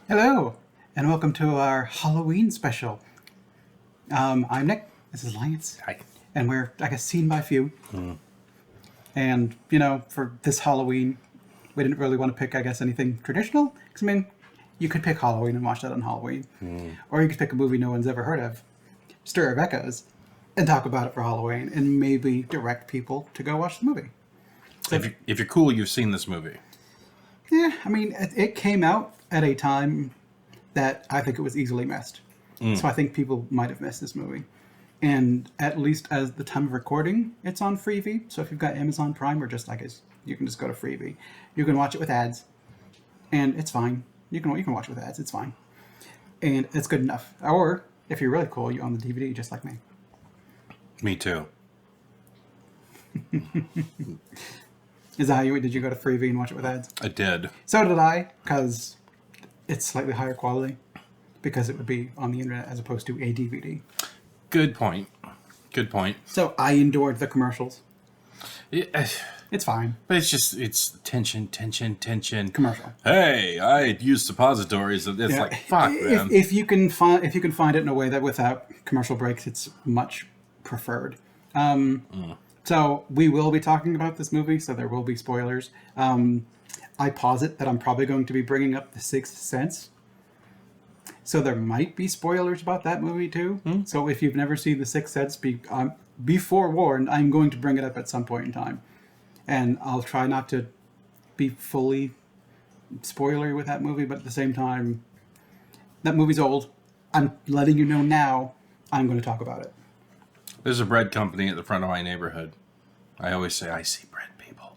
Hello, and welcome to our Halloween special. I'm Nick. This is Lance, Hi. and we're, I guess, seen by few. And for this Halloween, we didn't really want to pick, I guess, anything traditional. Because you could pick Halloween and watch that on Halloween, or you could pick a movie no one's ever heard of, Stir of Echoes, and talk about it for Halloween, and maybe direct people to go watch the movie. So, If you're cool, you've seen this movie. yeah, it came out at a time that I think it was easily missed. So I think people might have missed this movie. And at least as the time of recording, it's on Freevee. So if you've got Amazon Prime or just, I guess, you can just go to Freevee. You can watch it with ads, and it's fine. You can watch it with ads. It's fine, and it's good enough. Or if you're really cool, you own the DVD just like me. Me too. Is that how you did? You go to Freevee and watch it with ads? I did. So did I, because it's slightly higher quality, because it would be on the internet as opposed to a DVD. Good point. Good point. So I endured the commercials. Yeah, It's fine. but it's tension. Commercial. Hey, I use suppositories. It's Yeah. like, fuck, man. If you can find it in a way that without commercial breaks, it's much preferred. So we will be talking about this movie, so there will be spoilers. I posit that I'm probably going to be bringing up The Sixth Sense. So there might be spoilers about that movie too. So if you've never seen The Sixth Sense, be forewarned. I'm going to bring it up at some point in time, and I'll try not to be fully spoilery with that movie. But at the same time, that movie's old. I'm letting you know now. I'm going to talk about it. There's a bread company at the front of my neighborhood. I always say, I see bread people.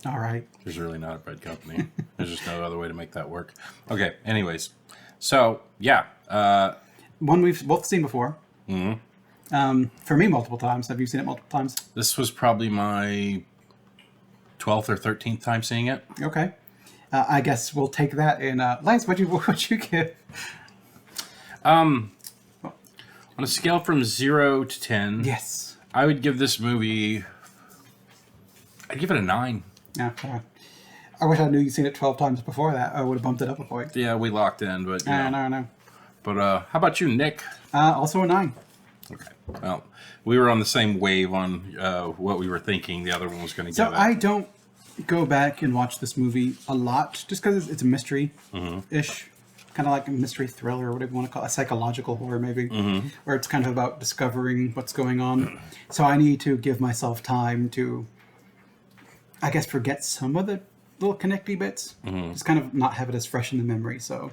All right. There's really not a bread company. There's just no other way to make that work. Okay, anyways. So, yeah. One we've both seen before. For me, multiple times. Have you seen it multiple times? This was probably my 12th or 13th time seeing it. Okay. I guess we'll take that. And Lance, what'd you give? On a scale from 0 to 10, Yes. I would give this movie, I'd give it a 9. Yeah. I wish I knew you'd seen it 12 times before that. I would have bumped it up a point. Yeah, we locked in, but No. But how about you, Nick? Also a 9. Okay. Well, we were on the same wave on what we were thinking the other one was going to So give it. I don't go back and watch this movie a lot just because it's a mystery-ish. Kind of like a mystery thriller or whatever you want to call it. A psychological horror maybe. Where it's kind of about discovering what's going on. So I need to give myself time to, I guess, forget some of the little connecty bits. Just kind of not have it as fresh in the memory. So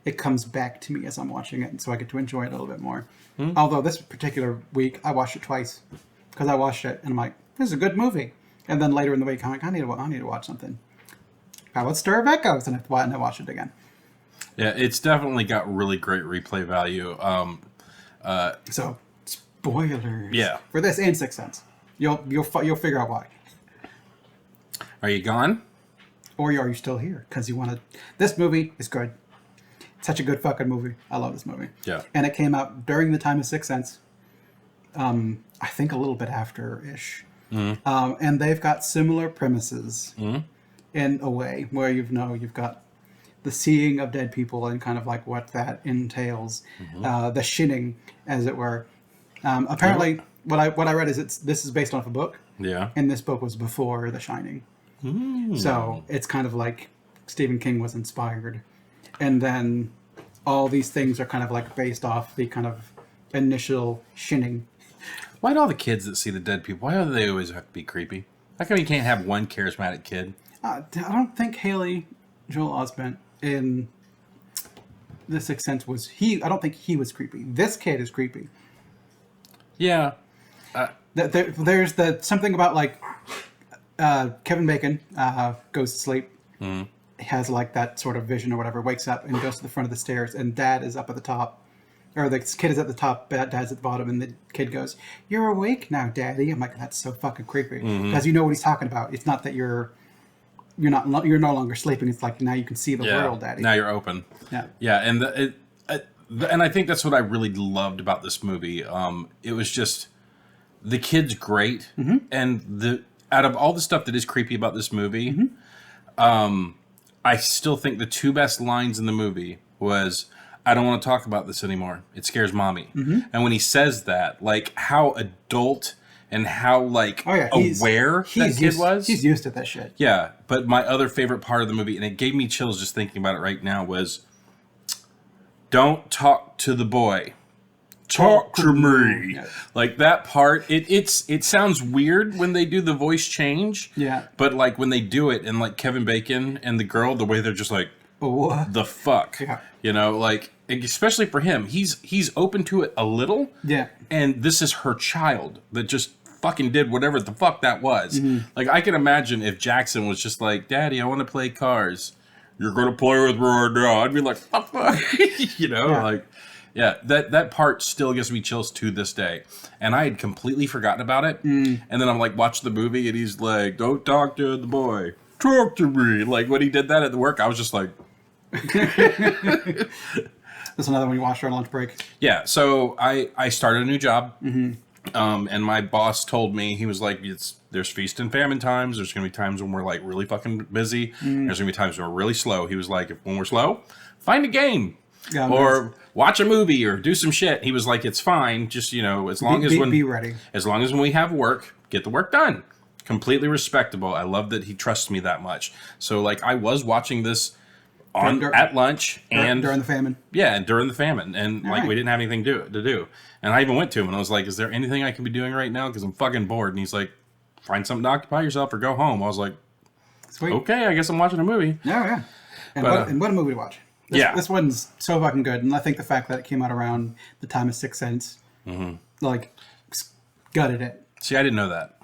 it comes back to me as I'm watching it, and so I get to enjoy it a little bit more. Although this particular week, I watched it twice. Because I watched it, and I'm like, this is a good movie. And then later in the week, I'm like, I need to watch something. How about Stir of Echoes? And I watched it again. Yeah, it's definitely got really great replay value. So, spoilers. Yeah. For this and Sixth Sense. You'll figure out why. Are you gone? Or are you still here? Because you want to... This movie is good. It's such a good fucking movie. I love this movie. Yeah. And it came out during the time of Sixth Sense. I think a little bit after-ish. And they've got similar premises in a way where you've got the seeing of dead people and kind of like what that entails, the shinning, as it were. Apparently, what I read is this is based off a book, Yeah. and this book was before The Shining. So it's kind of like Stephen King was inspired, and then all these things are kind of like based off the kind of initial shinning. Why do all the kids that see the dead people, why do they always have to be creepy? How come you can't have one charismatic kid? I don't think Haley Joel Osment in The Sixth Sense I don't think he was creepy. This kid is creepy. Yeah. There's something about like Kevin Bacon goes to sleep, has like that sort of vision or whatever, wakes up and goes to the front of the stairs, and Dad is up at the top, or the kid is at the top, Dad's at the bottom, and the kid goes, "You're awake now, Daddy." I'm like, that's so fucking creepy because you know what he's talking about. It's not that you're no longer sleeping. It's like now you can see the world, Daddy. Now you're open. Yeah. Yeah, and and I think that's what I really loved about this movie. It was just the kid's great, and out of all the stuff that is creepy about this movie, I I still think the two best lines in the movie was, "I don't want to talk about this anymore. It scares mommy." And when he says that, like how adult and how like aware that kid was. He's used to that shit. Yeah, but my other favorite part of the movie, and it gave me chills just thinking about it right now, was, "Don't talk to the boy. Talk to me." Yeah. Like that part, it sounds weird when they do the voice change. Yeah. But like when they do it, and like Kevin Bacon and the girl, the way they're just like, What? the fuck, Yeah. you know, like especially for him, he's open to it a little. Yeah. And this is her child that just fucking did whatever the fuck that was. Like I can imagine if Jackson was just like, "Daddy, I want to play cars. You're gonna play with me right now." I'd be like, "Fuck," you know, Yeah. like. Yeah, that part still gives me chills to this day. And I had completely forgotten about it. And then I'm like, watch the movie, and he's like, "Don't talk to the boy. Talk to me." Like, when he did that at the work, I was just like... That's another one you watched our lunch break. Yeah, so I started a new job. And my boss told me, he was like, there's feast and famine times. There's going to be times when we're, like, really fucking busy. There's going to be times when we're really slow. He was like, when we're slow, find a game. Yeah, or watch a movie or do some shit. He was like, it's fine. Just, you know, as long as be ready. As long as when we have work, get the work done. Completely respectable. I love that he trusts me that much. So like I was watching this at lunch and during the famine. Yeah, and during the famine. And All like right. we didn't have anything to do. And I even went to him and I was like, "Is there anything I can be doing right now? Because I'm fucking bored." And he's like, "Find something to occupy yourself or go home." I was like, Sweet. "Okay, I guess I'm watching a movie." Yeah, yeah. And, But, and what a movie to watch. This one's so fucking good. And I think the fact that it came out around the time of Sixth Sense, like, gutted it. See, I didn't know that.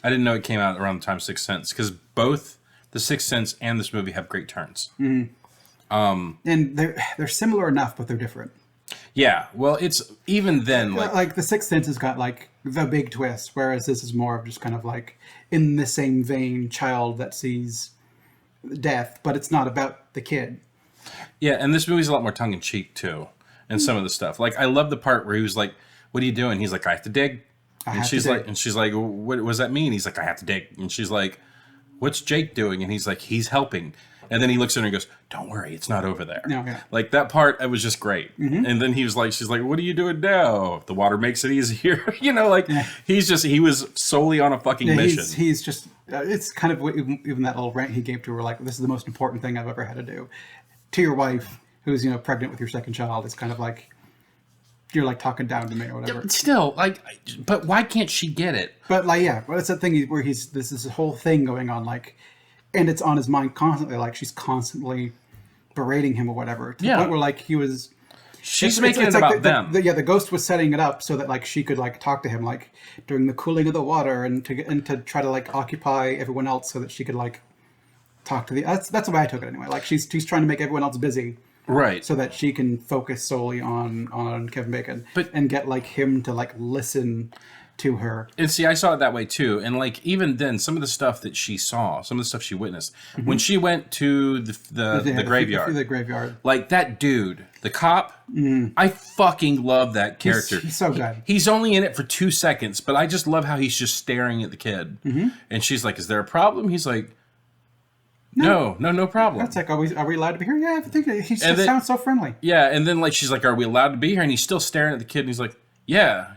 I didn't know it came out around the time of Sixth Sense, because both The Sixth Sense and this movie have great turns. And they're similar enough, but they're different. Yeah, well, it's even then Like The Sixth Sense has got like the big twist, whereas this is more of just kind of like in the same vein, child that sees death, but it's not about the kid. yeah, and this movie's a lot more tongue in cheek too, and some of the stuff. Like I love the part where he was like, "What are you doing?" He's like, "I have to dig." And she's like, what does that mean? He's like, "I have to dig." And she's like, "What's Jake doing?" And he's like, "He's helping." And then he looks at her and goes, "Don't worry, it's not over there." No, yeah. Like that part, it was just great. And then he was like, she's like, "What are you doing now? The water makes it easier." You know, like he was solely on a fucking mission. He's just, it's kind of even that little rant he gave to her, like, "This is the most important thing I've ever had to do." To your wife, who's, you know, pregnant with your second child, it's kind of like, you're like talking down to me or whatever. But still, like, but why can't she get it? But like, yeah, well, it's that thing where this is a whole thing going on, like, and it's on his mind constantly. Like she's constantly berating him or whatever. To the point where like he was. She's making it about them. The ghost was setting it up so that like she could like talk to him like during the cooling of the water and to try to like occupy everyone else so that she could like talk to the. That's the way I took it anyway. Like she's trying to make everyone else busy. Right. So that she can focus solely on Kevin Bacon, and get like him to like listen to her. And see, I saw it that way too. And like even then, some of the stuff that she saw, some of the stuff she witnessed, when she went to the graveyard, the graveyard, like that dude, the cop, I fucking love that character. He's so good. He's only in it for 2 seconds, but I just love how he's just staring at the kid. And she's like, "Is there a problem?" He's like, No problem. That's like, are we allowed to be here? Yeah, everything. He just sounds so friendly. Yeah, and then like she's like, "Are we allowed to be here?" And he's still staring at the kid, and he's like, no,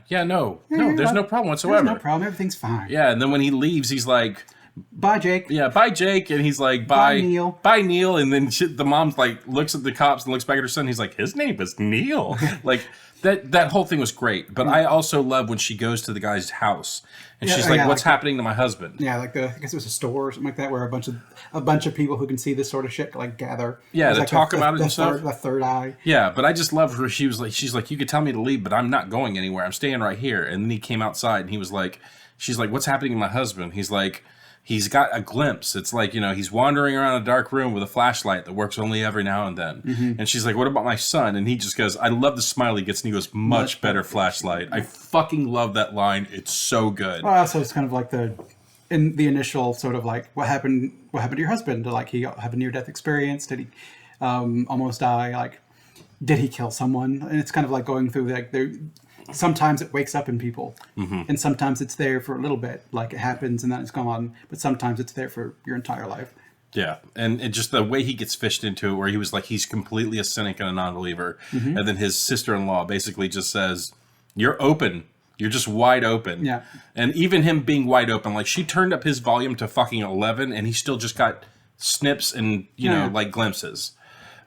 there's no problem whatsoever. There's no problem. Everything's fine. Yeah, and then when he leaves, he's like, "Bye, Jake." Yeah, bye, Jake, and he's like, "Bye, Neil." Bye, Neil. And then the mom's like, looks at the cops and looks back at her son. He's like, "His name is Neil." Like that whole thing was great. But I also love when she goes to the guy's house and she's like, "What's happening to my husband?" Yeah, like I guess it was a store or something like that, where a bunch of people who can see this sort of shit like gather. Yeah, to like talk about it and stuff. The third eye. Yeah, but I just love her. She's like, "You could tell me to leave, but I'm not going anywhere. I'm staying right here." And then he came outside and he was like, she's like, "What's happening to my husband?" He's like, he's got a glimpse. It's like, you know, he's wandering around a dark room with a flashlight that works only every now and then. And she's like, "What about my son?" And he just goes, I love the smile he gets, and he goes, much better flashlight. I fucking love that line. It's so good. Well, also it's kind of like the initial sort of like, what happened to your husband? Like, he have a near-death experience? Did he almost die? Like, did he kill someone? And it's kind of like going through like sometimes it wakes up in people, and sometimes it's there for a little bit, like it happens and then it's gone. But sometimes it's there for your entire life. Yeah, and just the way he gets fished into it, where he was like, he's completely a cynic and a non-believer, and then his sister-in-law basically just says, "You're open. You're just wide open." Yeah. And even him being wide open, like she turned up his volume to fucking 11, and he still just got snips and you know like glimpses.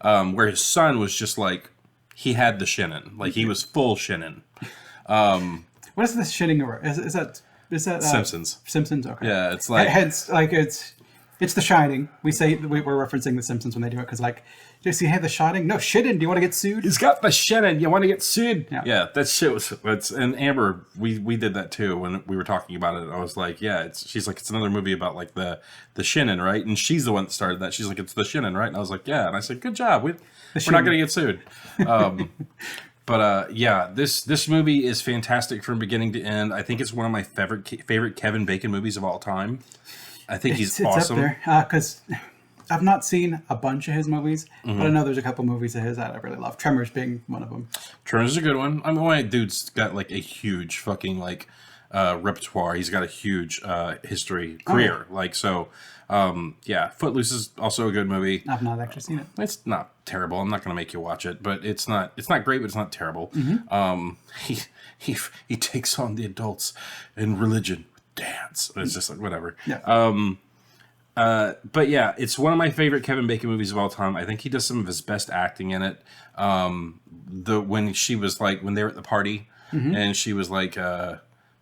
Where his son was just like, he had the shinin, like he was full shinin. What is this shitting over? Is that Simpsons. Simpsons. Okay. Yeah, it's like Hence, like it's The Shining. We say we're referencing The Simpsons when they do it because like, just you have The Shining. No shitting. Do you want to get sued? he's got the shinin. You want to get sued? Yeah. That shit was. And Amber, we did that too when we were talking about it. I was like, yeah, she's like, it's another movie about like the shinin, right? And she's the one that started that. She's like, it's the shinin, right? And I was like, yeah. And I said, good job. We're not going to get sued. But yeah, this movie is fantastic from beginning to end. I think it's one of my favorite Kevin Bacon movies of all time. I think he's awesome. It's up there because I've not seen a bunch of his movies, but I know there's a couple movies of his that I really love. Tremors being one of them. Tremors is a good one. I mean, my dude's got like a huge fucking like repertoire. He's got a huge history career. Like so. Yeah, Footloose is also a good movie. I've not actually seen it. It's not terrible. I'm not going to make you watch it, but it's not great, but it's not terrible. He takes on the adults in religion with dance. It's just like whatever. Yeah. But yeah, it's one of my favorite Kevin Bacon movies of all time. I think he does some of his best acting in it. When she was like when they were at the party and she was like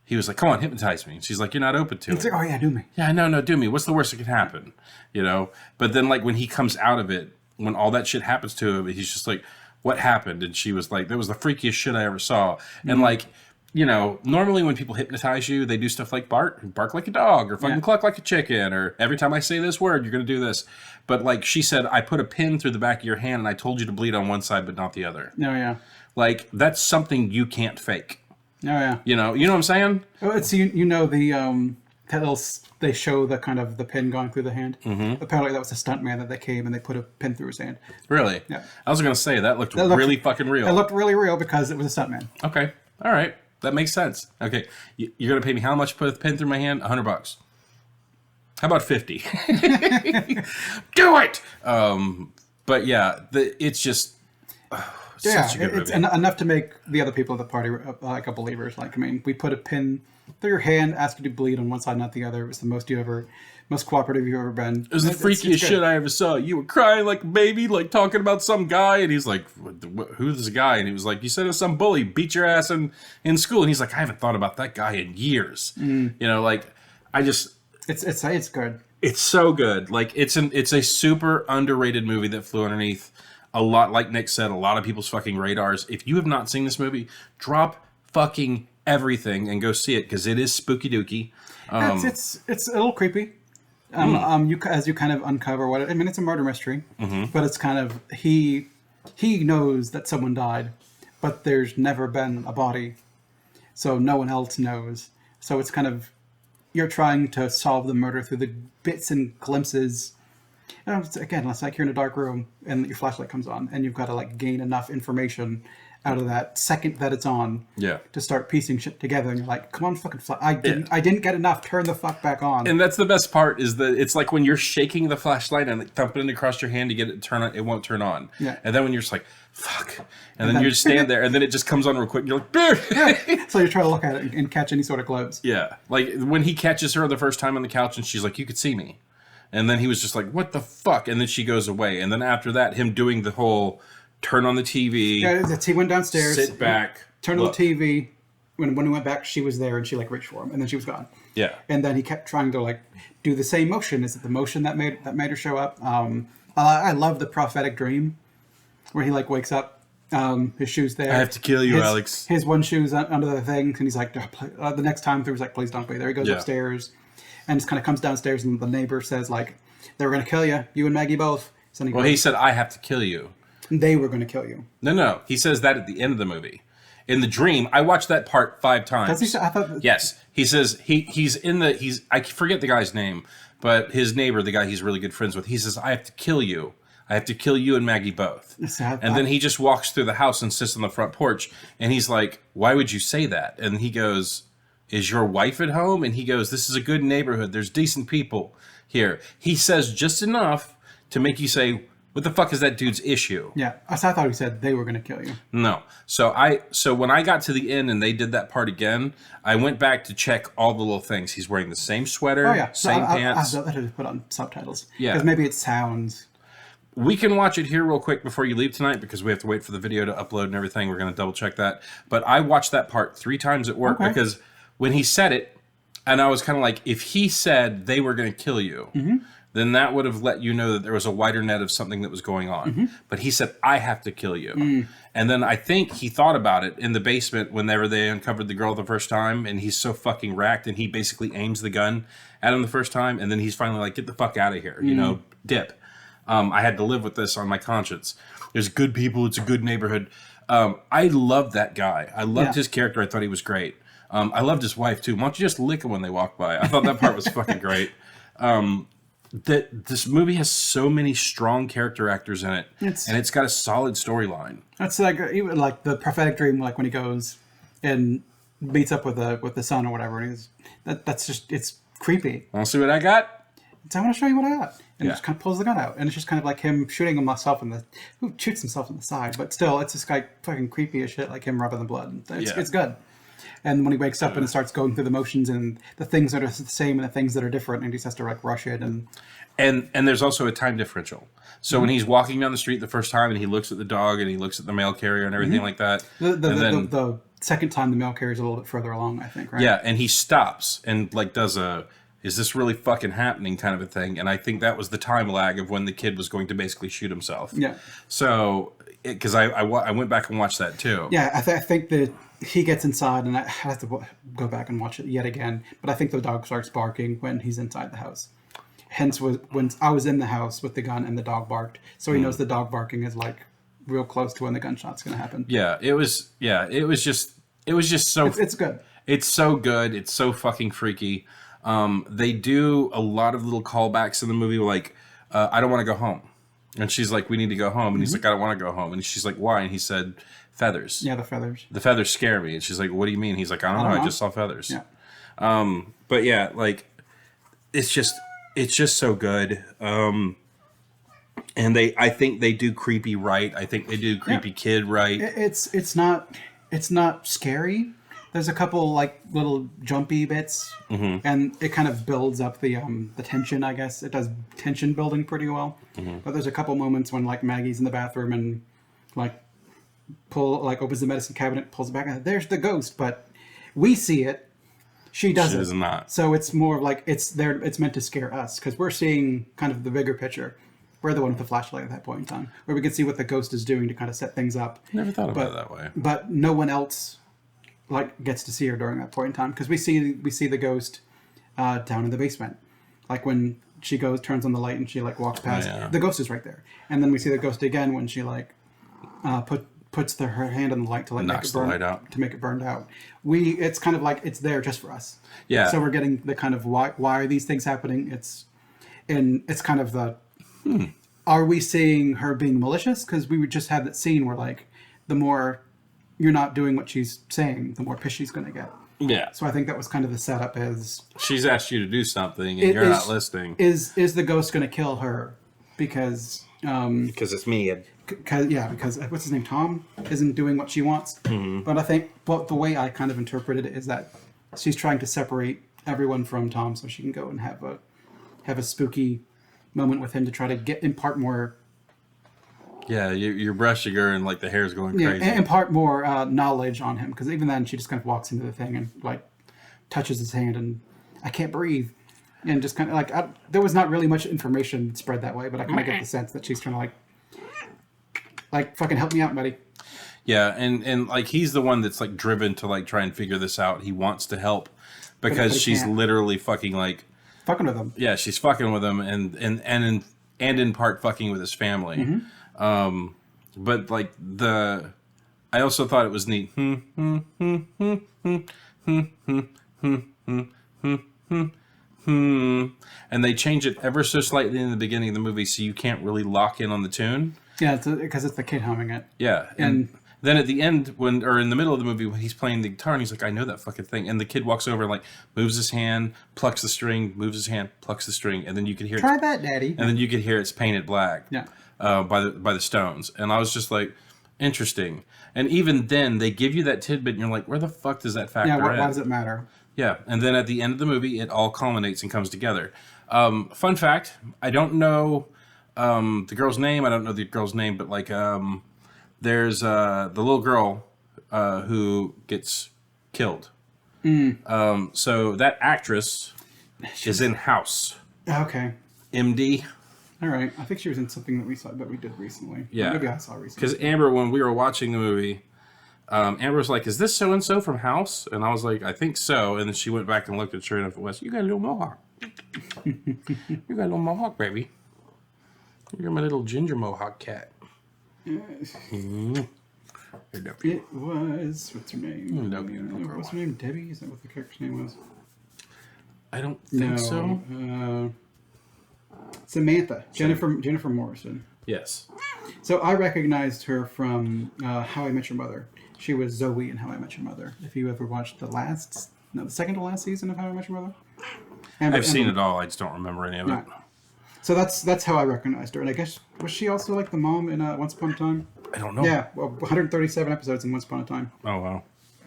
he was like, come on, hypnotize me. And she's like, you're not open to it. It's like, oh yeah, do me. Yeah, no, do me. What's the worst that could happen? You know? But then like when he comes out of it, when all that shit happens to him, he's just like, what happened? And she was like, that was the freakiest shit I ever saw. And like, you know, normally when people hypnotize you, they do stuff like bark like a dog or fucking cluck like a chicken or every time I say this word, you're going to do this. But like she said, I put a pin through the back of your hand and I told you to bleed on one side but not the other. Oh yeah. Like that's something you can't fake. Oh yeah. You know what I'm saying? Oh, it's you know the they show the kind of the pin going through the hand. Apparently that was a stuntman that they came and they put a pin through his hand. Really? Yeah. I was going to say that looked really fucking real. It looked really real because it was a stuntman. Okay. All right. That makes sense. Okay. You're going to pay me how much to put a pin through my hand? $100. How about 50? Do it. But yeah, it's just such a good it's movie. enough to make the other people at the party like a believers. Like, I mean, we put a pin through your hand, ask you to bleed on one side, not the other. It was the most cooperative you've ever been. It was the freakiest shit I ever saw. You were crying like a baby, like talking about some guy, and he's like, "Who's this guy?" And he was like, "You said it was some bully, beat your ass in school." And he's like, "I haven't thought about that guy in years." You know, like I just, it's good. it's so good. Like it's a super underrated movie that flew underneath a lot. Like Nick said, a lot of people's fucking radars. If you have not seen this movie, drop fucking everything and go see it because it is spooky dooky. It's a little creepy. As you kind of uncover what I mean, it's a murder mystery, but it's kind of he knows that someone died, but there's never been a body, so no one else knows. So it's kind of you're trying to solve the murder through the bits and glimpses. Again, it's like you're in a dark room and your flashlight comes on, and you've got to like gain enough information out of that second that it's on to start piecing shit together. And you're like, come on, fucking I didn't get enough. Turn the fuck back on. And that's the best part is that it's like when you're shaking the flashlight and like, thumping it across your hand to get it to turn on, it won't turn on. Yeah. And then when you're just like, fuck. And then you just stand there and then it just comes on real quick and you're like, "Beer." So you're trying to look at it and catch any sort of glimpse. Yeah. Like when he catches her the first time on the couch and she's like, you could see me. And then he was just like, what the fuck? And then she goes away. And then after that, him doing the whole turn on the TV. Yeah, he went downstairs. Sit back. Turn on the TV. When he went back, she was there and she like reached for him, and then she was gone. Yeah. And then he kept trying to like do the same motion. Is it the motion that made her show up? I love the prophetic dream, where he like wakes up, his shoes there. I have to kill you, Alex. His one shoe's under the thing, and he's like, the next time through, he's like, please don't be there. He goes upstairs, and just kind of comes downstairs, and the neighbor says like, they were gonna kill you and Maggie both. So he said, I have to kill you. They were going to kill you. No. He says that at the end of the movie. In the dream, I watched that part 5 times. Does he say? I thought. Yes, he says I forget the guy's name, but his neighbor, the guy he's really good friends with, he says, I have to kill you. I have to kill you and Maggie both. And then he just walks through the house and sits on the front porch, and he's like, why would you say that? And he goes, is your wife at home? And he goes, this is a good neighborhood. There's decent people here. He says just enough to make you say, what the fuck is that dude's issue? Yeah, I thought he said they were going to kill you. No. So when I got to the end and they did that part again, I went back to check all the little things. He's wearing the same sweater, Oh yeah, same pants. I had to put on subtitles. Yeah. Because maybe it sounds. We can watch it here real quick before you leave tonight because we have to wait for the video to upload and everything. We're going to double check that. But I watched that part 3 times at work because when he said it, and I was kind of like, if he said they were going to kill you, then that would have let you know that there was a wider net of something that was going on. But he said, I have to kill you. And then I think he thought about it in the basement whenever they uncovered the girl the first time, and he's so fucking racked, and he basically aims the gun at him the first time, and then he's finally like, get the fuck out of here, you know, dip. I had to live with this on my conscience. There's good people. It's a good neighborhood. I loved that guy. I loved his character. I thought he was great. I loved his wife, too. Why don't you just lick him when they walk by? I thought that part was fucking great. That this movie has so many strong character actors in it, and it's got a solid storyline. That's like even like the prophetic dream, like when he goes and meets up with the son or whatever. And that's just it's creepy. Want to see what I got? So I want to show you what I got. And he just kind of pulls the gun out, and it's just kind of like him shooting himself who shoots himself in the side, but still, it's just like fucking creepy as shit, like him rubbing the blood. It's good. And when he wakes up and starts going through the motions and the things that are the same and the things that are different, and he just has to like rush it and there's also a time differential. So when he's walking down the street the first time and he looks at the dog and he looks at the mail carrier and everything like that, the second time the mail carrier's a little bit further along, I think, right? Yeah, and he stops and like does a is this really fucking happening kind of a thing. And I think that was the time lag of when the kid was going to basically shoot himself. Yeah. So, because I went back and watched that too. Yeah, I think that he gets inside, and I have to go back and watch it yet again, but I think the dog starts barking when he's inside the house. Hence, when I was in the house with the gun and the dog barked, so he knows the dog barking is like real close to when the gunshot's going to happen. Yeah, it was just so... It's good. It's so good. It's so fucking freaky. They do a lot of little callbacks in the movie, like, I don't want to go home. And she's like, we need to go home. And he's like, I don't want to go home. And she's like, why? And he said, feathers. Yeah, the feathers. The feathers scare me. And she's like, what do you mean? He's like, I don't know. I just saw feathers. Yeah. But yeah, like, it's just so good. And I think they do creepy right. I think they do creepy kid right. It's not scary. There's a couple like little jumpy bits, and it kind of builds up the tension. I guess it does tension building pretty well. But there's a couple moments when like Maggie's in the bathroom and like opens the medicine cabinet, pulls it back, and there's the ghost. But we see it. She doesn't. She does not. So it's more like it's there. It's meant to scare us because we're seeing kind of the bigger picture. We're the one with the flashlight at that point in time, where we can see what the ghost is doing to kind of set things up. Never thought about it that way. But no one else like gets to see her during that point in time because we see the ghost down in the basement, like when she turns on the light and she like walks past. The ghost is right there, and then we see the ghost again when she like puts her hand on the light to like knocks the light out to make it burned out. It's kind of like it's there just for us. Yeah. So we're getting the kind of why are these things happening? It's kind of the are we seeing her being malicious? Because we would just have that scene where like the more you're not doing what she's saying, the more pissed she's going to get. Yeah. So I think that was kind of the setup is... She's asked you to do something and you're not listening. Is the ghost going to kill her? Because... because it's me. Because what's his name? Tom isn't doing what she wants. But I think the way I kind of interpreted it is that she's trying to separate everyone from Tom so she can go and have a spooky moment with him to try to impart more... Yeah, you're brushing her and like the hair's going crazy. Yeah, impart more knowledge on him because even then she just kind of walks into the thing and like touches his hand and I can't breathe and just kind of like there was not really much information spread that way, but I kind of get the sense that she's trying to like fucking help me out, buddy. Yeah, and like he's the one that's like driven to like try and figure this out. He wants to help because she's literally fucking like fucking with him. Yeah, she's fucking with him and in part fucking with his family. But like I also thought it was neat. And they change it ever so slightly in the beginning of the movie, so you can't really lock in on the tune. Yeah, because it's the kid humming it. Yeah, Then at the end, or in the middle of the movie, when he's playing the guitar, and he's like, "I know that fucking thing," and the kid walks over and like moves his hand, plucks the string, moves his hand, plucks the string, and then you can hear Try that, Daddy. and then you could hear it's painted black. Yeah. By the Stones, and I was just like, interesting. And even then, they give you that tidbit, and you're like, where the fuck does that factor Yeah, in? why does it matter? Yeah, and then at the end of the movie, it all culminates and comes together. Fun fact: I don't know the girl's name. I don't know the girl's name, but like, there's the little girl who gets killed. So that actress is in House. Okay. MD. All right. I think she was in something that we did recently. Yeah. Or maybe I saw recently. Because Amber, when we were watching the movie, Amber was like, "Is this so and so from House?" And I was like, "I think so." And then she went back and looked, and sure enough, it was. You got a little mohawk. You got a little mohawk, baby. You're my little ginger mohawk cat. Mm-hmm. It was, what's her name? No beautiful girl. What's her name? Debbie? Is that what the character's name was? I don't think so. Samantha. Jennifer Morrison. Yes. So I recognized her from How I Met Your Mother. She was Zoe in How I Met Your Mother. If you ever watched the second to last season of How I Met Your Mother. I've seen it all. I just don't remember any of it. So that's how I recognized her. And I guess, was she also like the mom in Once Upon a Time? I don't know. Yeah, well, 137 episodes in Once Upon a Time. Oh, wow.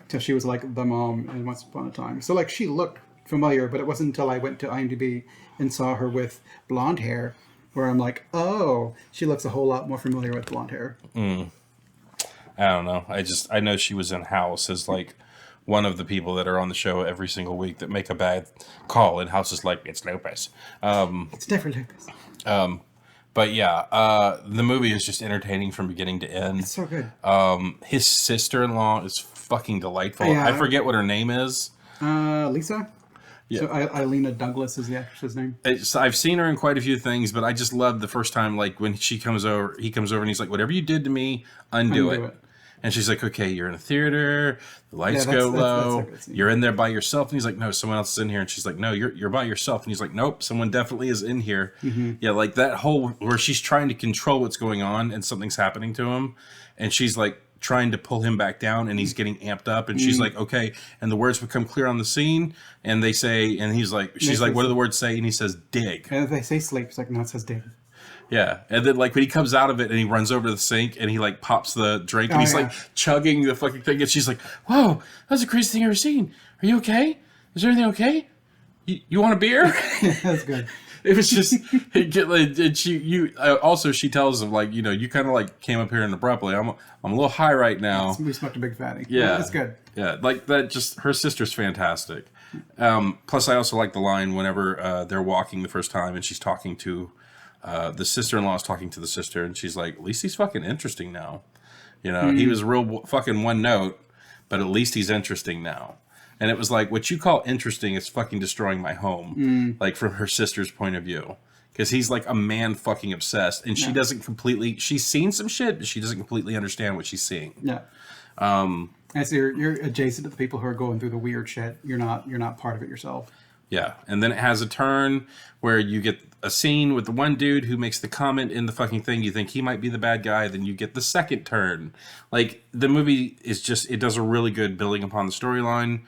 So she was like the mom in Once Upon a Time. So like she looked familiar, but it wasn't until I went to IMDb and saw her with blonde hair where I'm like, oh, she looks a whole lot more familiar with blonde hair. I don't know. I know she was in House as like one of the people that are on the show every single week that make a bad call, and House is like, it's Lopez. It's never Lopez. But yeah, the movie is just entertaining from beginning to end. It's so good. His sister-in-law is fucking delightful. Yeah. I forget what her name is. Lisa? Yeah. So Ilena Douglas is the actress's name. I've seen her in quite a few things, but I just love the first time, like when he comes over and he's like, "Whatever you did to me, undo it." And she's like, "Okay, you're in a theater, the lights go low, that's a good scene. you're in there by yourself." And he's like, "No, someone else is in here." And she's like, "No, you're by yourself." And he's like, "Nope, someone definitely is in here." Mm-hmm. Yeah, like that whole where she's trying to control what's going on and something's happening to him, and she's like trying to pull him back down, and he's getting amped up, and she's like, "Okay," and the words become clear on the scene, and they say, and he's like, she's like, "What do the words say?" And he says, "Dig." And they say sleep. It's like, no, it says dig. Yeah, and then like when he comes out of it and he runs over to the sink and he like pops the drink and he's like chugging the fucking thing, and she's like, "Whoa, that's the craziest thing I've ever seen. Are you okay? Is everything okay? You want a beer?" That's good. It was just, and she tells him like, you kind of like came up here and abruptly. I'm a little high right now. We smoked a big fatty. Yeah, That's good. Yeah, like that. Just her sister's fantastic. Plus, I also like the line whenever they're walking the first time and she's talking to the sister-in-law is talking to the sister, and she's like, "At least he's fucking interesting now. He was real fucking one note, but at least he's interesting now." And it was like, what you call interesting is fucking destroying my home, like from her sister's point of view. Because he's like a man fucking obsessed, and she doesn't completely, she's seen some shit, but she doesn't completely understand what she's seeing. Yeah. And so you're adjacent to the people who are going through the weird shit. You're not part of it yourself. Yeah. And then it has a turn where you get a scene with the one dude who makes the comment in the fucking thing. You think he might be the bad guy. Then you get the second turn. Like, the movie is just, it does a really good building upon the storyline.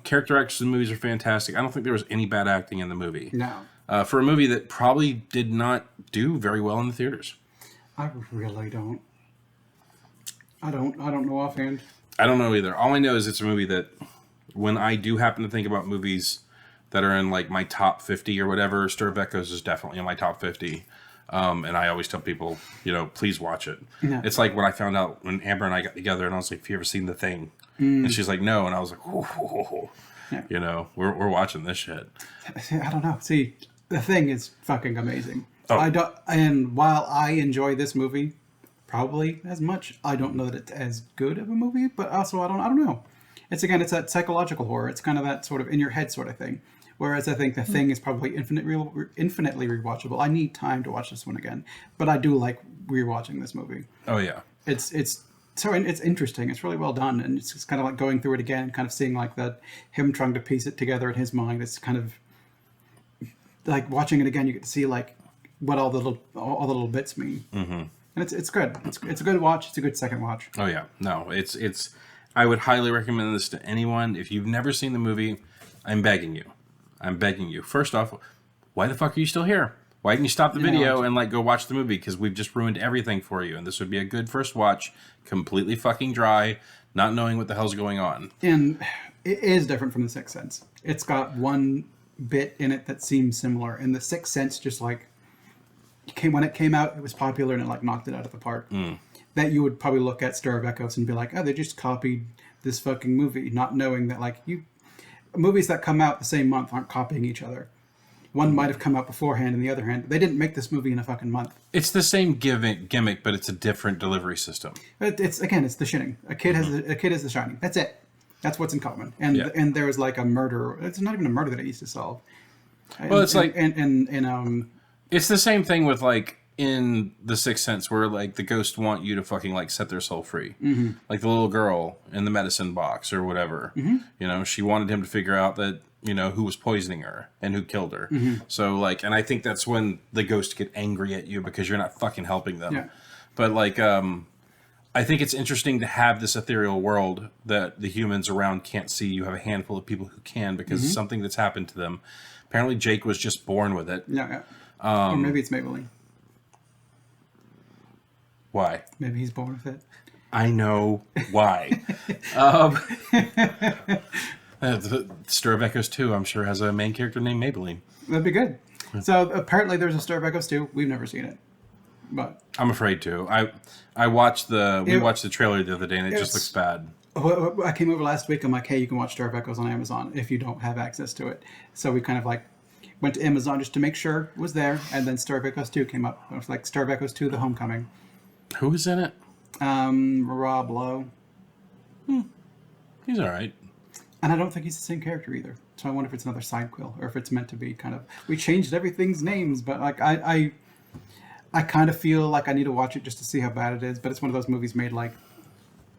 Character actors in the movies are fantastic. I don't think there was any bad acting in the movie. No. For a movie that probably did not do very well in the theaters. I really don't. I don't know offhand. I don't know either. All I know is it's a movie that when I do happen to think about movies that are in like my top 50 or whatever, Stir of Echoes is definitely in my top 50. And I always tell people, please watch it. Yeah. It's like when I found out when Amber and I got together and I was like, "Have you ever seen The Thing?" And she's like, "No." And I was like, "Oh, Yeah. We're watching this shit." I don't know. See, The Thing is fucking amazing. Oh. And while I enjoy this movie probably as much, I don't know that it's as good of a movie. But also, I don't know. It's that psychological horror. It's kind of that sort of in your head sort of thing. Whereas I think The Thing is probably infinitely rewatchable. I need time to watch this one again, but I do like rewatching this movie. Oh yeah, It's interesting. It's really well done, and it's just kind of like going through it again, kind of seeing like that him trying to piece it together in his mind. It's kind of like watching it again. You get to see like what all the little bits mean. Mm-hmm. and it's good. It's a good watch. It's a good second watch. Oh yeah, no, it's. I would highly recommend this to anyone. If you've never seen the movie, I'm begging you. I'm begging you. First off, why the fuck are you still here? Why didn't you stop the video and like go watch the movie? Because we've just ruined everything for you. And this would be a good first watch, completely fucking dry, not knowing what the hell's going on. And it is different from The Sixth Sense. It's got one bit in it that seems similar, and The Sixth Sense just like when it came out, it was popular and it like knocked it out of the park. That you would probably look at Stir of Echoes and be like, oh, they just copied this fucking movie, not knowing that like movies that come out the same month aren't copying each other. One might have come out beforehand, and the other hand, they didn't make this movie in a fucking month. It's the same gimmick, but it's a different delivery system. It's The Shining. A kid is The Shining. That's it. That's what's in common. And and there was like a murder. It's not even a murder that it used to solve. Well, it's like and it's the same thing with like in The Sixth Sense, where like the ghosts want you to fucking like set their soul free, like the little girl in the medicine box or whatever. You know, she wanted him to figure out that who was poisoning her and who killed her. So like, and I think that's when the ghosts get angry at you because you're not fucking helping them. Yeah. But like, I think it's interesting to have this ethereal world that the humans around can't see. You have a handful of people who can because of something that's happened to them. Apparently Jake was just born with it. yeah. Or maybe it's Maybelline. Why? Maybe he's born with it. I know why. Stir of Echoes 2, I'm sure, has a main character named Maybelline. That'd be good. So apparently there's a Stir of Echoes 2. We've never seen it, but I'm afraid to. We watched the trailer the other day and it just looks bad. I came over last week. I'm like, hey, you can watch Stir of Echoes on Amazon if you don't have access to it. So we kind of like went to Amazon just to make sure it was there, and then Stir of Echoes 2 came up. It was like Stir of Echoes 2: The Homecoming. Who is in it? Rob Lowe. He's all right. And I don't think he's the same character either. So I wonder if it's another side quill or if it's meant to be kind of. We changed everything's names, but like I kind of feel like I need to watch it just to see how bad it is. But it's one of those movies made like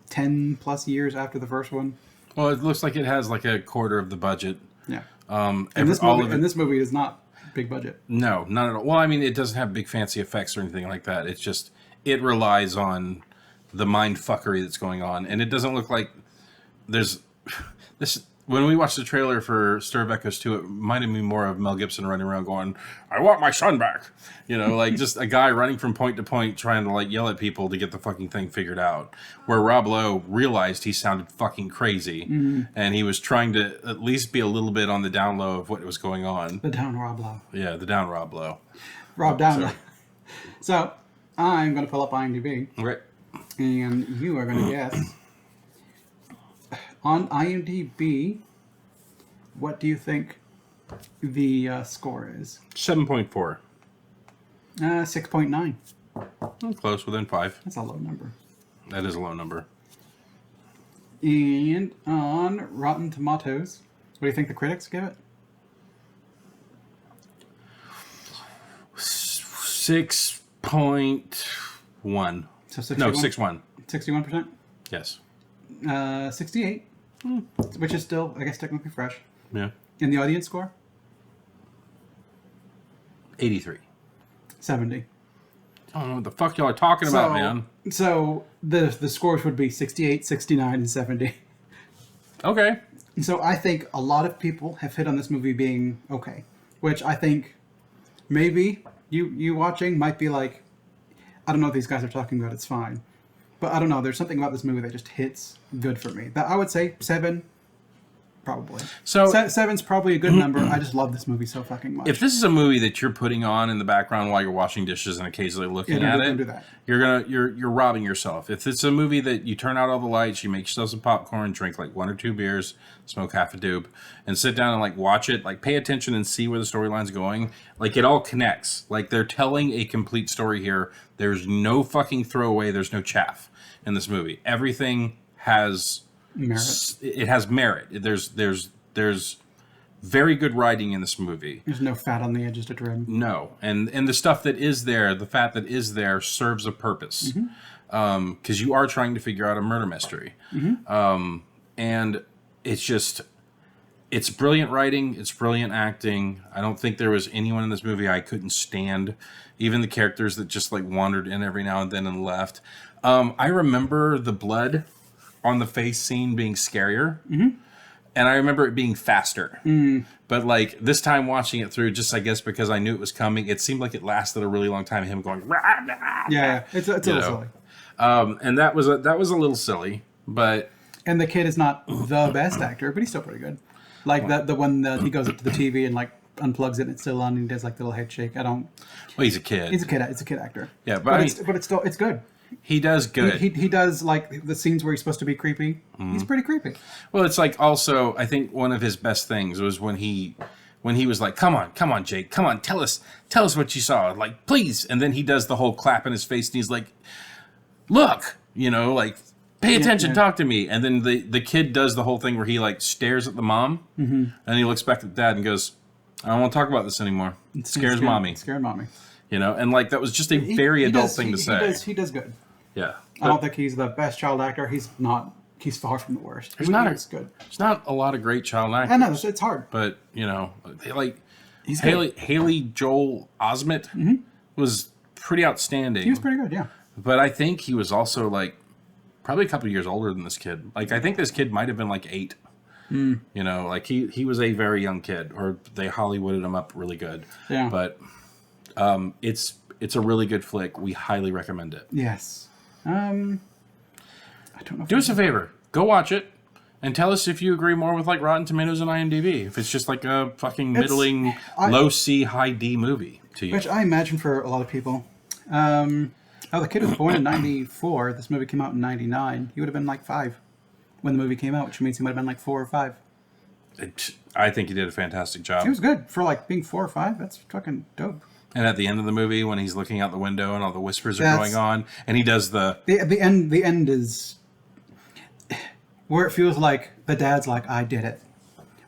10 plus years after the first one. Well, it looks like it has like a quarter of the budget. Yeah. And this movie is not big budget. No, not at all. Well, I mean, it doesn't have big fancy effects or anything like that. It's just it relies on the mind fuckery that's going on, and it doesn't look like there's this. When we watched the trailer for Stir of Echoes 2, it reminded me more of Mel Gibson running around going, I want my son back. Like just a guy running from point to point trying to like yell at people to get the fucking thing figured out. Where Rob Lowe realized he sounded fucking crazy and he was trying to at least be a little bit on the down low of what was going on. The down Rob Lowe. Yeah, the down Rob Lowe. Rob down Lowe. So I'm going to pull up IMDb. Okay. And you are going to guess. On IMDb, what do you think the score is? 7.4. 6.9. Close, within 5. That's a low number. That is a low number. And on Rotten Tomatoes, what do you think the critics give it? 6.1. So 61? No, 6.1. 61%? Yes. 68. Which is still, I guess, technically fresh. Yeah. And the audience score? 83. 70. I don't know what the fuck y'all are talking about, man. So the scores would be 68, 69, and 70. Okay. So I think a lot of people have hit on this movie being okay, which I think maybe you watching might be like, I don't know what these guys are talking about, it's fine. But I don't know, there's something about this movie that just hits good for me. That I would say 7, probably. So 7's probably a good number. I just love this movie so fucking much. If this is a movie that you're putting on in the background while you're washing dishes and occasionally looking at it, don't do that. You're robbing yourself. If it's a movie that you turn out all the lights, you make yourself some popcorn, drink like 1 or 2 beers, smoke half a doob, and sit down and like watch it, like pay attention and see where the storyline's going, like it all connects. Like they're telling a complete story here. There's no fucking throwaway. There's no chaff in this movie. Everything has merit. It has merit. There's very good writing in this movie. There's no fat on the edges to trim. No, and the stuff that is there, the fat that is there, serves a purpose. Because you are trying to figure out a murder mystery, and it's just It's brilliant writing. It's brilliant acting. I don't think there was anyone in this movie I couldn't stand. Even the characters that just like wandered in every now and then and left. I remember the blood on the face scene being scarier. Mm-hmm. And I remember it being faster. Mm. But like this time watching it through, just I guess because I knew it was coming, it seemed like it lasted a really long time. Him going, rah, rah, yeah, it's a little silly. And that was a little silly, but and the kid is not the best actor, but he's still pretty good. Like the one that he goes up to the TV and like unplugs it and it's still on and he does like the little head shake. Well, he's a kid. He's a kid. It's a kid actor. Yeah, but it's still good. He does good. He does like the scenes where he's supposed to be creepy. Mm. He's pretty creepy. Well, it's like also I think one of his best things was when he was like, come on, Jake, come on, tell us what you saw, like please, and then he does the whole clap in his face and he's like, look, like pay attention, talk to me, and then the kid does the whole thing where he like stares at the mom, mm-hmm. and he looks back at dad and goes, I don't want to talk about this anymore. It scares mommy. Scared mommy. And like that was just a very adult thing to say. He does good. Yeah. I don't think he's the best child actor. He's not. He's far from the worst. He's good. There's not a lot of great child actors. I know it's hard. But like Haley Joel Osment mm-hmm. was pretty outstanding. He was pretty good, yeah. But I think he was also like probably a couple of years older than this kid. Like I think this kid might have been like 8. Mm. Like he was a very young kid, or they Hollywooded him up really good. Yeah. But it's a really good flick. We highly recommend it. Yes. I don't know. Do us a favor. Go watch it and tell us if you agree more with like Rotten Tomatoes and IMDb. If it's just like a fucking middling low C, high D movie to you. Which I imagine for a lot of people. The kid was born in 94. This movie came out in 99. He would have been like 5 when the movie came out, which means he might have been like 4 or 5. I think he did a fantastic job. He was good for like being 4 or 5. That's fucking dope. And at the end of the movie, when he's looking out the window and all the whispers are going on, and he does the end. The end is where it feels like the dad's like, I did it.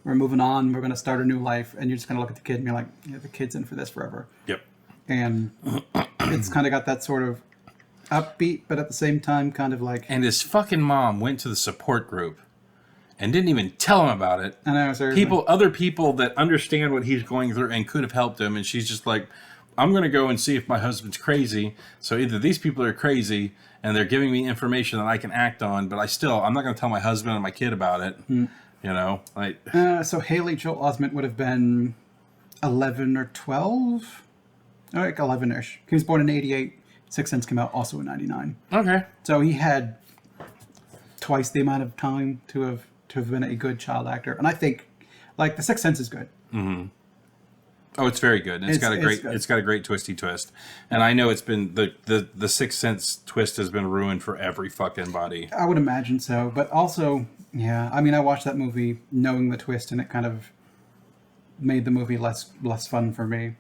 We're moving on. We're going to start a new life. And you're just going to look at the kid and you're like, yeah, the kid's in for this forever. Yep. And it's kind of got that sort of upbeat, but at the same time, kind of like. And his fucking mom went to the support group and didn't even tell him about it. I know, seriously. Other people that understand what he's going through and could have helped him. And she's just like, I'm going to go and see if my husband's crazy. So either these people are crazy and they're giving me information that I can act on, but I'm not going to tell my husband and my kid about it. So Haley Joel Osment would have been 11 or 12? Like 11-ish. He was born in 88. Sixth Sense came out also in 99. Okay. So he had twice the amount of time to have been a good child actor. And I think, like, The Sixth Sense is good. Mm-hmm. Oh, it's very good. It's got a great twisty twist. And I know it's been the Sixth Sense twist has been ruined for every fucking body. I would imagine so, but also, yeah. I mean, I watched that movie knowing the twist, and it kind of made the movie less fun for me.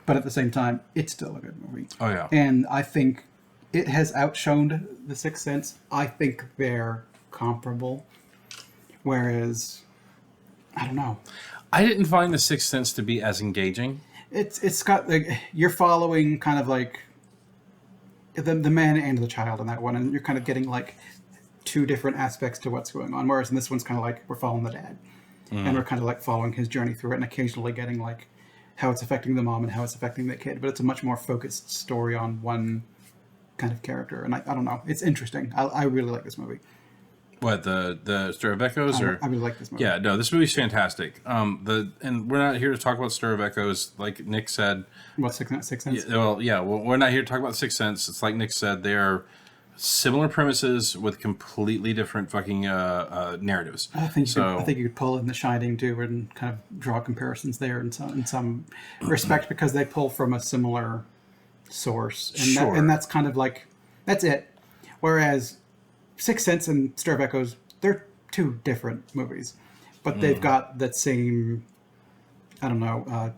But at the same time, it's still a good movie. Oh yeah. And I think it has outshone The Sixth Sense. I think they're comparable. Whereas, I don't know. I didn't find The Sixth Sense to be as engaging. It's got like you're following kind of like the man and the child in that one, and you're kind of getting like 2 different aspects to what's going on. Whereas in this one's kind of like we're following the dad, and we're kind of like following his journey through it, and occasionally getting like how it's affecting the mom and how it's affecting the kid. But it's a much more focused story on one kind of character, and I don't know. It's interesting. I really like this movie. What, the Stir of Echoes? I really like this movie. Yeah, no, this movie's fantastic. And we're not here to talk about Stir of Echoes, like Nick said. What, Sixth Sense? Well, we're not here to talk about Sixth Sense. It's like Nick said, they're similar premises with completely different fucking narratives. I think you could pull in The Shining too, and kind of draw comparisons there in some respect, because they pull from a similar source, and sure. And that's kind of like that's it. Whereas Sixth Sense and Stir of Echoes, they're 2 different movies, but they've got that same, I don't know,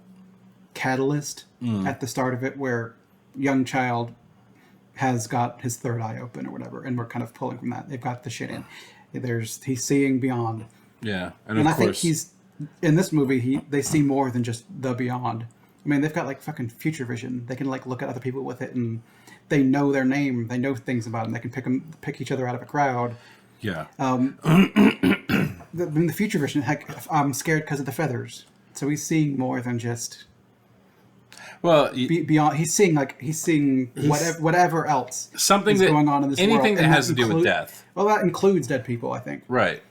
catalyst at the start of it, where young child has got his third eye open or whatever, and we're kind of pulling from that. They've got the shit in. He's seeing beyond. Yeah, and I think he's in this movie. They see more than just the beyond. I mean, they've got like fucking future vision. They can like look at other people with it, and they know their name. They know things about them. They can pick each other out of a crowd. Yeah. in the future vision, heck, I'm scared because of the feathers. So he's seeing more than just Well, beyond. He's seeing whatever else something is that going on in this world. anything that And has to do with death. Well, that includes dead people, I think. Right.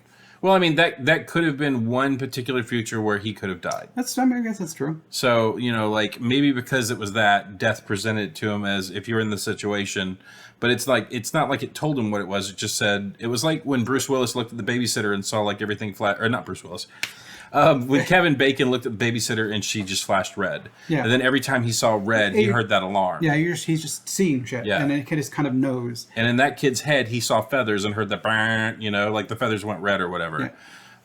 Well, I mean that could have been one particular future where he could have died. I guess that's true. So, like maybe because it was that, death presented to him as if you're in the situation, but it's not like it told him what it was. It just said, it was like when Bruce Willis looked at the babysitter and saw like everything flat, or not Bruce Willis. When Kevin Bacon looked at the babysitter and she just flashed red. Yeah. And then every time he saw red, he heard that alarm. Yeah, he's just seeing shit. Yeah. And then he just kind of knows. And in that kid's head, he saw feathers and heard the brrrr, like the feathers went red or whatever.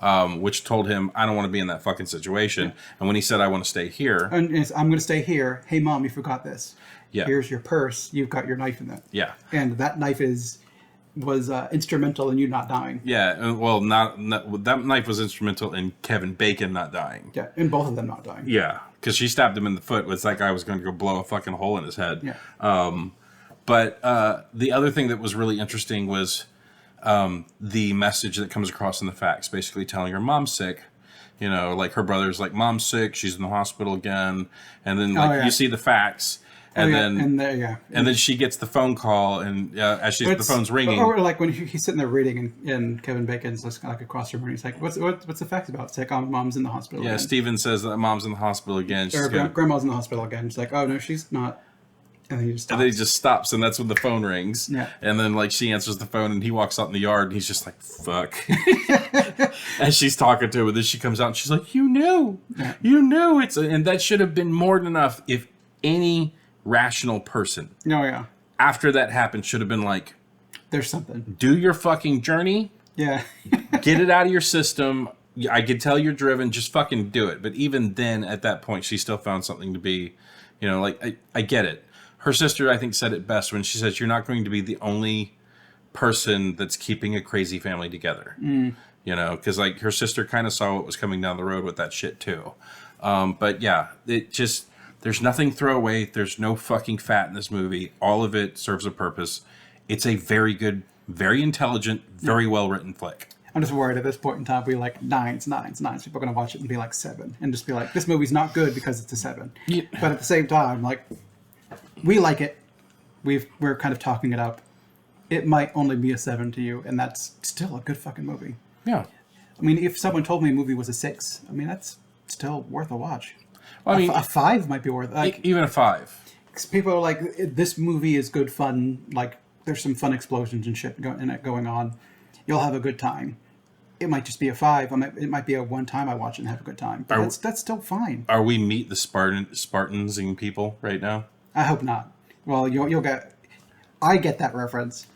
Yeah. Which told him, I don't want to be in that fucking situation. Yeah. And when he said, I want to stay here. And I'm going to stay here. Hey, Mom, you forgot this. Yeah. Here's your purse. You've got your knife in that. Yeah. And that knife was instrumental in you not dying. Yeah. Well, not that knife was instrumental in Kevin Bacon not dying. Yeah. And both of them not dying. Yeah. Because she stabbed him in the foot. It's like that guy was going to go blow a fucking hole in his head. Yeah. But the other thing that was really interesting was the message that comes across in the facts, basically telling her mom's sick. Like her brother's like, mom's sick, she's in the hospital again. And then you see the facts. And then she gets the phone call, and as the phone's ringing, or like when he's sitting there reading, and Kevin Bacon's just like across the room, and he's like, "What's the facts about?" It's like, "Oh, mom's in the hospital." Yeah, again. Steven says that mom's in the hospital again. Grandma's in the hospital again. She's like, "Oh no, she's not." And then he just stops. And then he just stops, and that's when the phone rings. Yeah. And then she answers the phone, and he walks out in the yard, and he's just like, "Fuck." And she's talking to him, and then she comes out, and she's like, "You knew it's," and that should have been more than enough if any rational person after that happened should have been like, there's something, do your fucking journey, get it out of your system. I could tell you're driven, just fucking do it. But even then, at that point, she still found something to be, I get it. Her sister, I think, said it best when she says, you're not going to be the only person that's keeping a crazy family together. Because her sister kind of saw what was coming down the road with that shit too. But yeah, it just, there's nothing throwaway. There's no fucking fat in this movie. All of it serves a purpose. It's a very good, very intelligent, very well-written flick. I'm just worried at this point in time, we're like, nines. People are going to watch it and be like 7. And just be like, this movie's not good because it's a 7. Yeah. But at the same time, like, we like it. We're kind of talking it up. It might only be a 7 to you, and that's still a good fucking movie. Yeah. I mean, if someone told me a movie was a 6, I mean, that's still worth a watch. Well, I mean, a 5 might be worth it. Even a 5. Because people are like, this movie is good fun. Like, there's some fun explosions and shit going on. You'll have a good time. It might just be a 5. It might be a one time I watch it and have a good time. But that's still fine. Are we Meet the Spartansing people right now? I hope not. Well, you'll get. I get that reference.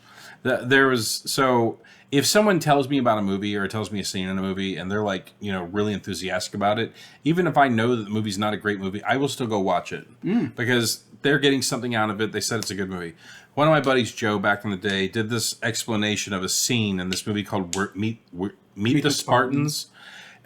So if someone tells me about a movie or tells me a scene in a movie and they're like, really enthusiastic about it, even if I know that the movie's not a great movie, I will still go watch it because they're getting something out of it. They said it's a good movie. One of my buddies, Joe, back in the day, did this explanation of a scene in this movie called Meet the Spartans.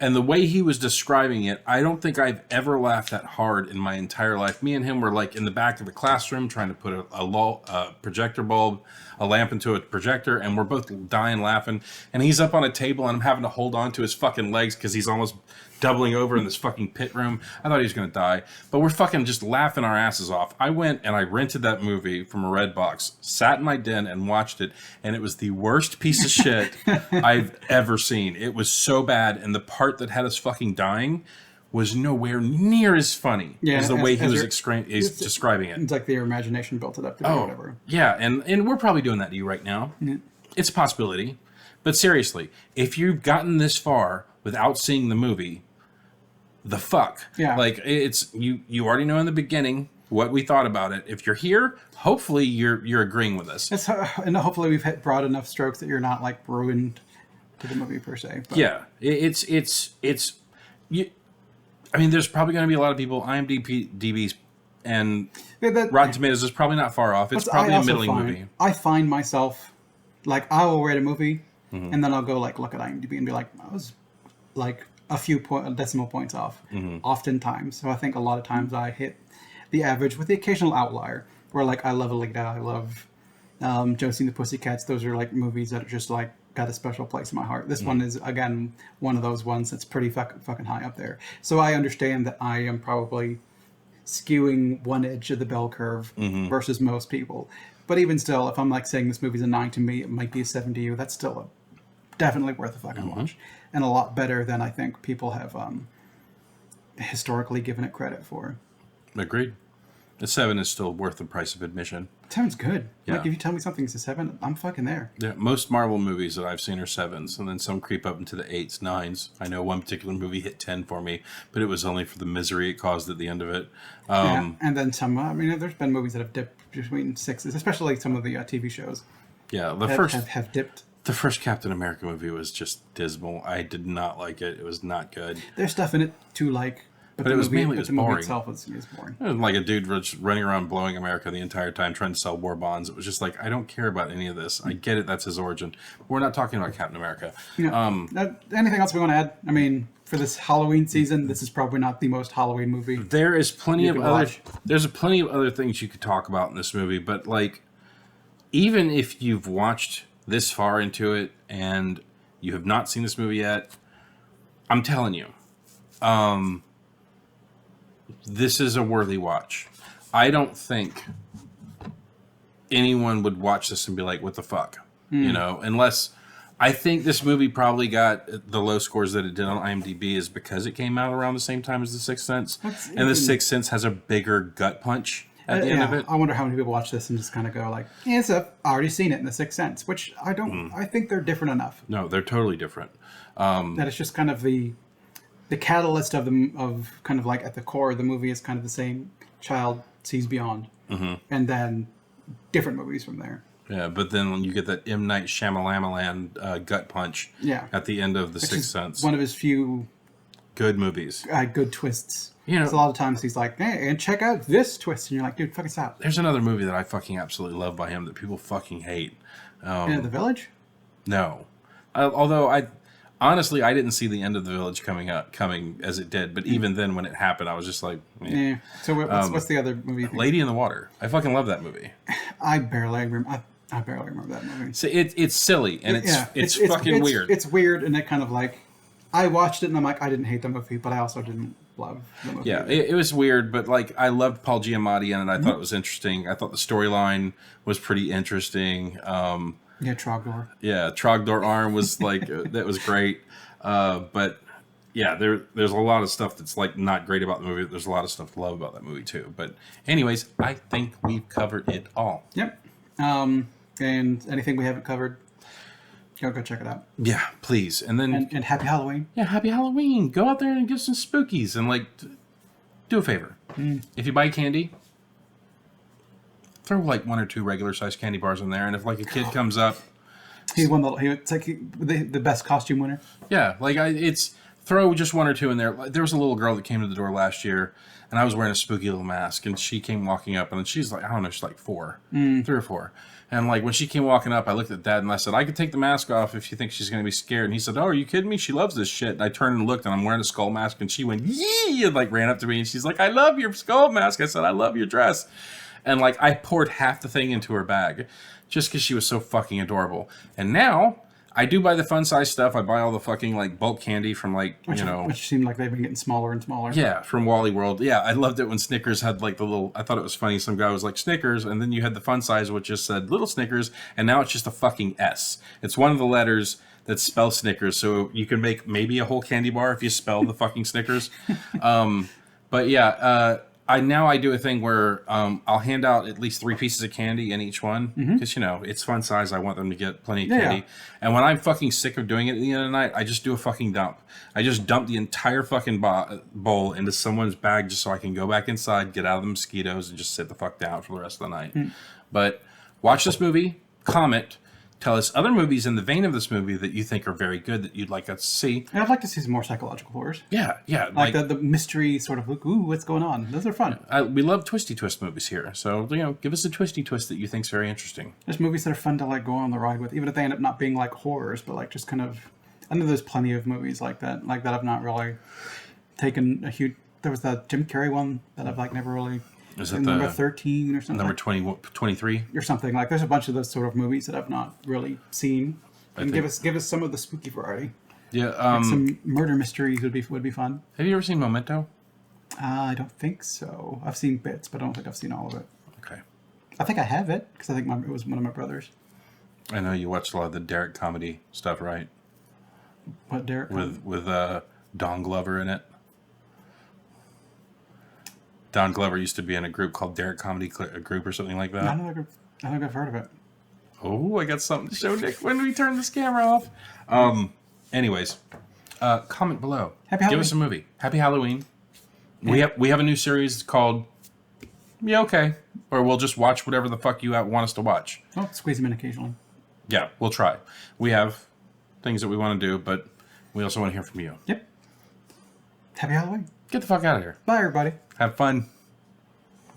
And the way he was describing it, I don't think I've ever laughed that hard in my entire life. Me and him were like in the back of a classroom trying to put a projector bulb, a lamp into a projector, and we're both dying laughing. And he's up on a table, and I'm having to hold on to his fucking legs because he's almost doubling over in this fucking pit room. I thought he was going to die. But we're fucking just laughing our asses off. I went and I rented that movie from a Redbox, sat in my den and watched it, and it was the worst piece of shit I've ever seen. It was so bad, and the part that had us fucking dying was nowhere near as funny as the way he was describing it. It's like your imagination built it up to or whatever. Yeah, and we're probably doing that to you right now. Yeah. It's a possibility. But seriously, if you've gotten this far without seeing the movie, the fuck? Yeah. Like, it's you already know in the beginning what we thought about it. If you're here, hopefully you're agreeing with us. And hopefully we've hit broad enough strokes that you're not like ruined to the movie per se. But. Yeah. It's I mean, there's probably going to be a lot of people, IMDb's and Rotten Tomatoes is probably not far off. It's probably a middling movie. I find myself, like, I will rate a movie, and then I'll go, like, look at IMDb and be like, I was, like, a few decimal points off, oftentimes. So I think a lot of times I hit the average with the occasional outlier, where, like, I love Alita, I love Josie and the Pussycats. Those are like movies that are just like got a special place in my heart. This one is again one of those ones that's pretty fucking high up there. So I understand that I am probably skewing one edge of the bell curve versus most people. But even still, if I'm like saying this movie's a 9 to me, it might be a 7 to you. That's still definitely worth a fucking watch, and a lot better than I think people have historically given it credit for. Agreed. The 7 is still worth the price of admission. 7's good. Yeah. Like if you tell me something's a 7, I'm fucking there. Yeah, most Marvel movies that I've seen are 7s, and then some creep up into the 8s, 9s. I know one particular movie hit 10 for me, but it was only for the misery it caused at the end of it. Yeah. And then some. I mean, there's been movies that have dipped between 6s, especially some of the TV shows. Yeah, have dipped. The first Captain America movie was just dismal. I did not like it. It was not good. There's stuff in it to like. But the it was movie, mainly but it was the movie boring. itself is boring. It was like a dude just running around blowing America the entire time trying to sell war bonds. It was just like, I don't care about any of this. I get it, that's his origin. But we're not talking about Captain America. You know, anything else we want to add? I mean, for this Halloween season, this is probably not the most Halloween movie. There is plenty of can other watch. there's plenty of other things you could talk about in this movie, but like even if you've watched this far into it and you have not seen this movie yet, I'm telling you, this is a worthy watch. I don't think anyone would watch this and be like, what the fuck? You know, unless I think this movie probably got the low scores that it did on IMDb is because it came out around the same time as The Sixth Sense. And The Sixth Sense has a bigger gut punch at the end of it. I wonder how many people watch this and just kind of go like, yeah, I've already seen it in The Sixth Sense, which I don't, I think they're different enough. No, they're totally different. That it's just kind of the catalyst of them, of kind of like at the core of the movie is kind of the same child sees beyond. And then different movies from there. Yeah, but then when you get that M. Night Shyamalan gut punch at the end of The Sixth Sense. One of his few good movies. Good twists. You know, 'cause a lot of times he's like, hey, and check out this twist. And you're like, dude, fucking stop. There's another movie that I fucking absolutely love by him that people fucking hate. The Village? No. Although honestly, I didn't see the end of The Village coming as it did. But even then, when it happened, I was just like, eh. Yeah. So what's the other movie? Lady in the Water. I fucking love that movie. I barely remember that movie. So it's silly and it's fucking weird. It's weird, and it kind of like, I watched it and I'm like, I didn't hate the movie, but I also didn't love the movie. Yeah, it was weird, but like I loved Paul Giamatti in it. I thought it was interesting. I thought the storyline was pretty interesting. Yeah, Trogdor. Yeah, Trogdor Arm was like that was great. But yeah, there's a lot of stuff that's like not great about the movie. There's a lot of stuff to love about that movie too. But anyways, I think we've covered it all. Yep. And anything we haven't covered, go check it out. Yeah, please. And then And happy Halloween. yeah, happy Halloween. Go out there and get some spookies and like do a favor. If you buy candy, throw like 1 or 2 regular sized candy bars in there, and if like a kid comes up, It's like the best costume winner. yeah, like it's throw just 1 or 2 in there. Like, there was a little girl that came to the door last year, and I was wearing a spooky little mask, and she came walking up, and she's like, I don't know, she's like 4, 3 or 4. And like when she came walking up, I looked at Dad and I said, I could take the mask off if you think she's going to be scared. And he said, oh, are you kidding me? She loves this shit. And I turned and looked, and I'm wearing a skull mask, and she went, yee, and like ran up to me, and she's like, I love your skull mask. I said, I love your dress. And like I poured half the thing into her bag just because she was so fucking adorable. And now I do buy the fun size stuff. I buy all the fucking like bulk candy from like, Which seemed like they've been getting smaller and smaller. yeah, from Wally World. Yeah, I loved it when Snickers had like the little, I thought it was funny. Some guy was like Snickers, and then you had the fun size which just said little Snickers, and now it's just a fucking S. It's one of the letters that spell Snickers, so you can make maybe a whole candy bar if you spell the fucking Snickers. But yeah, I do a thing where I'll hand out at least 3 pieces of candy in each one because it's fun size. I want them to get plenty of candy. Yeah. And when I'm fucking sick of doing it at the end of the night, I just do a fucking dump. I just dump the entire fucking bowl into someone's bag just so I can go back inside, get out of the mosquitoes, and just sit the fuck down for the rest of the night. But watch this movie, comment. Tell us other movies in the vein of this movie that you think are very good that you'd like us to see. And I'd like to see some more psychological horrors. Yeah. Like the mystery sort of, ooh, what's going on? Those are fun. We love twisty twist movies here. So, give us a twisty twist that you think's very interesting. There's movies that are fun to like go on the ride with, even if they end up not being like horrors, but like just kind of, I know there's plenty of movies like that I've not really taken a huge, there was that Jim Carrey one that I've like never really Is it number the 13 or something? number 20, 23? Or something. Like, there's a bunch of those sort of movies that I've not really seen. And think- give us some of the spooky variety. Yeah. Some murder mysteries would be fun. Have you ever seen Memento? I don't think so. I've seen bits, but I don't think I've seen all of it. Okay. I think I have it because I think it was one of my brothers. I know you watched a lot of the Derek comedy stuff, right? What, Derek? With Don Glover in it. Don Glover used to be in a group called Derek Comedy Group or something like I that. don't think I've heard of it. Oh, I got something to show Nick when we turn this camera off. Anyways, comment below. Happy Give Halloween. us a movie. Happy Halloween. We have a new series called Yeah Okay, or we'll just watch whatever the fuck you want us to watch. I'll squeeze them in occasionally. Yeah, we'll try. We have things that we want to do, but we also want to hear from you. Yep. Happy Halloween. Get the fuck out of here. Bye, everybody. Have fun.